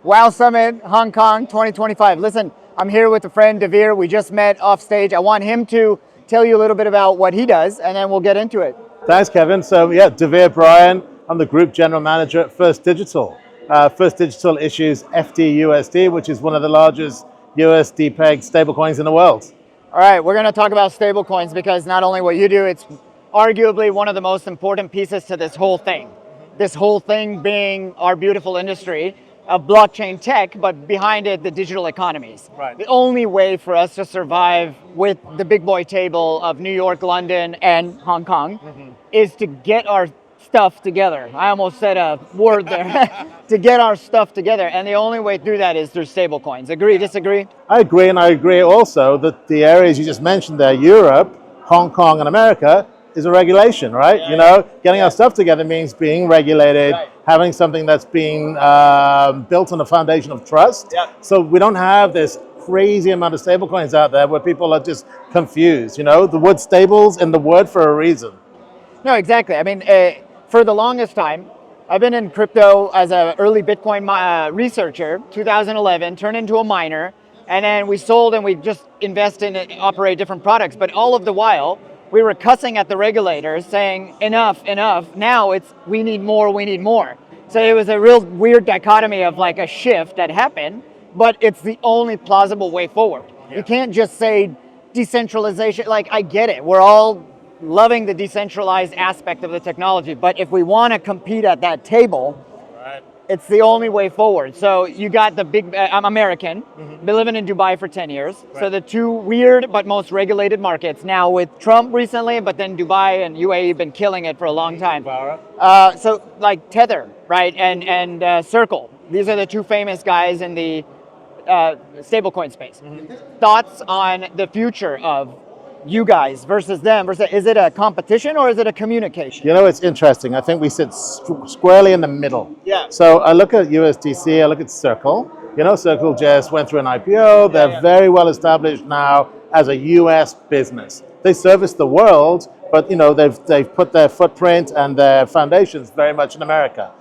WOW Summit Hong Kong 2025. Listen, I'm here with a friend, Devere. We just met off stage. I want him to tell you a little bit about what he does, and then we'll get into it. Thanks, Kevin. So yeah, Devere Bryan. I'm the Group General Manager at First Digital. First Digital issues FDUSD, which is one of the largest USD pegged stablecoins in the world. All right, we're going to talk about stablecoins because not only what you do, it's arguably one of the most important pieces to this whole thing. This whole thing being our beautiful industry of blockchain tech, but behind it, the digital economies. Right. The only way for us to survive with the big boy table of New York, London, and Hong Kong is to get our stuff together. I almost said a word there. To get our stuff together. And the only way to do that is through stablecoins. Agree, disagree? I agree, and I agree also that the areas you just mentioned there, Europe, Hong Kong, and America, is a regulation, right? Getting our stuff together means being regulated, having something that's being built on a foundation of trust. So we don't have this crazy amount of stablecoins out there where people are just confused. The word stable's in the word for a reason. No, exactly. I mean, for the longest time, I've been in crypto as an early Bitcoin researcher, 2011, turned into a miner, and then we sold and we just invest in and operate different products. But all of the while, we were cussing at the regulators saying, enough, enough. Now it's, we need more, we need more. So it was a real weird dichotomy of like a shift that happened, but it's the only plausible way forward. You can't just say decentralization. Like, I get it. We're all loving the decentralized aspect of the technology, but if we want to compete at that table, it's the only way forward. So you got the big, I'm American, been living in Dubai for 10 years. So the two weird but most regulated markets. Now with Trump recently, but then Dubai and UAE have been killing it for a long time. So like Tether, right, and Circle. These are the two famous guys in the stablecoin space. Thoughts on the future of you guys versus them? Is it a competition or is it a communication? It's interesting. I think we sit squarely in the middle. So I look at USDC, I look at Circle. Circle just went through an IPO. They're very well established now as a US business. They service the world, but they've put their footprint and their foundations very much in America.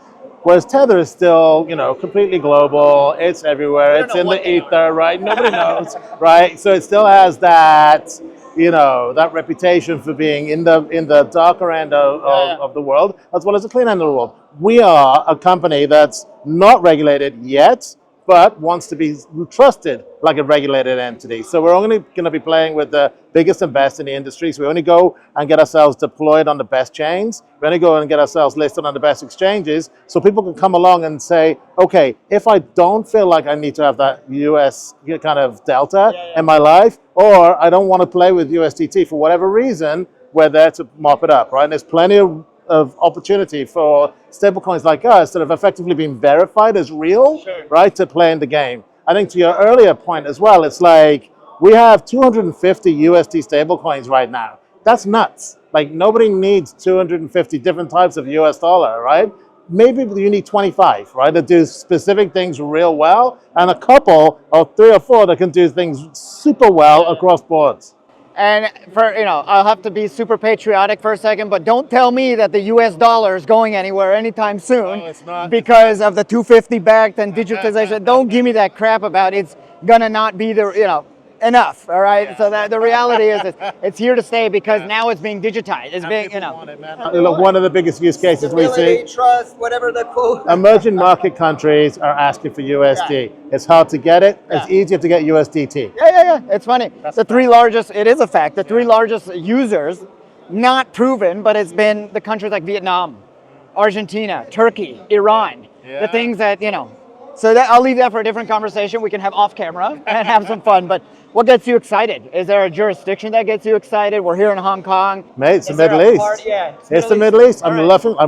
Whereas Tether is still, completely global. It's everywhere. It's in the ether, right? Nobody knows, right? So it still has that, that reputation for being in the darker end of the world, as well as the clean end of the world. We are a company that's not regulated yet, but wants to be trusted like a regulated entity. So we're only going to be playing with the biggest and best in the industry. So we only go and get ourselves deployed on the best chains. We only go and get ourselves listed on the best exchanges. So people can come along and say, okay, if I don't feel like I need to have that US kind of delta in my life, or I don't want to play with USDT for whatever reason, we're there to mop it up, right? And there's plenty of opportunity for stablecoins like us that have effectively been verified as real, right, to play in the game. I think to your earlier point as well, it's like we have 250 USD stablecoins right now. That's nuts. Like nobody needs 250 different types of US dollar, right? Maybe you need 25, right, that do specific things real well, and a couple or 3 or 4 that can do things super well across boards. And I'll have to be super patriotic for a second, but don't tell me that the US dollar is going anywhere anytime soon because of the 250 backed and digitization. Don't give me that crap about it's gonna not be enough, all right? So that the reality is it's here to stay because now it's being digitized. It's being, Look, one of the biggest use cases we see, trust, whatever the quote. Emerging market countries are asking for USD. It's hard to get it. It's easier to get USDT. Yeah. It's funny. The three largest, it is a fact, the three largest users, not proven, but it's been the countries like Vietnam, Argentina, Turkey, Iran, the things that, So I'll leave that for a different conversation. We can have off camera and have some fun. But what gets you excited? Is there a jurisdiction that gets you excited? We're here in Hong Kong. Mate, it's the Middle East. It's the Middle East. I'm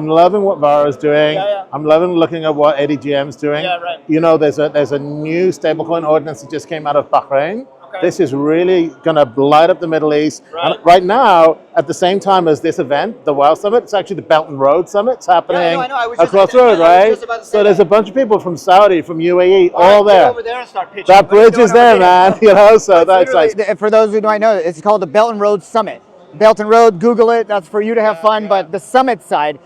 loving what Vara's doing. I'm loving looking at what ADGM's doing. There's a new stablecoin ordinance that just came out of Bahrain. This is really going to light up the Middle East. And right now, at the same time as this event, the WOW Summit, it's actually the Belt and Road Summit. It's happening across the road, right? So there's a bunch of people from Saudi, from UAE, all there. Over there and start pitching. That bridge is there, man. So that's like. For those who might know, it's called the Belt and Road Summit. Belt and Road, Google it. That's for you to have fun. But the summit side,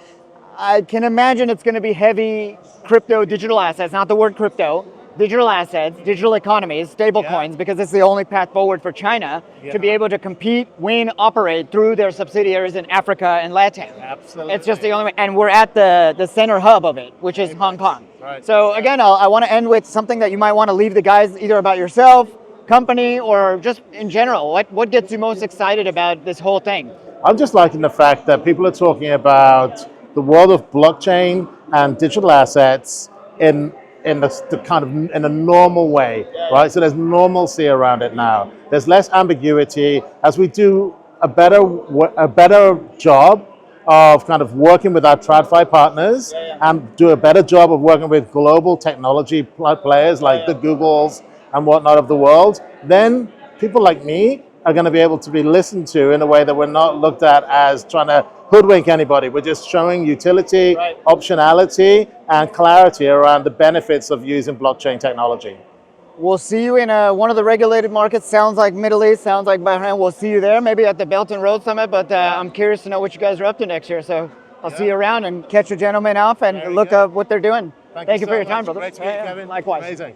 I can imagine it's going to be heavy crypto, digital assets, not the word crypto. digital assets, digital economies, stable coins, because it's the only path forward for China to be able to compete, win, operate through their subsidiaries in Africa and Latin. Absolutely. It's just the only way, and we're at the center hub of it, which is Hong Kong. Right. So again, I want to end with something that you might want to leave the guys either about yourself, company, or just in general. What gets you most excited about this whole thing? I'm just liking the fact that people are talking about the world of blockchain and digital assets in the kind of in a normal way, right? So there's normalcy around it now. There's less ambiguity as we do a better job of kind of working with our TradFi partners and do a better job of working with global technology players like the Googles and whatnot of the world. Then people like me are going to be able to be listened to in a way that we're not looked at as trying to hoodwink anybody. We're just showing utility, optionality, and clarity around the benefits of using blockchain technology. We'll see you in one of the regulated markets. Sounds like Middle East, sounds like Bahrain. We'll see you there, maybe at the Belt and Road Summit, but I'm curious to know what you guys are up to next year. So I'll see you around and catch the gentlemen off and look up what they're doing. Thank you for your time, brother. Great to meet you, Kevin. Likewise. Amazing.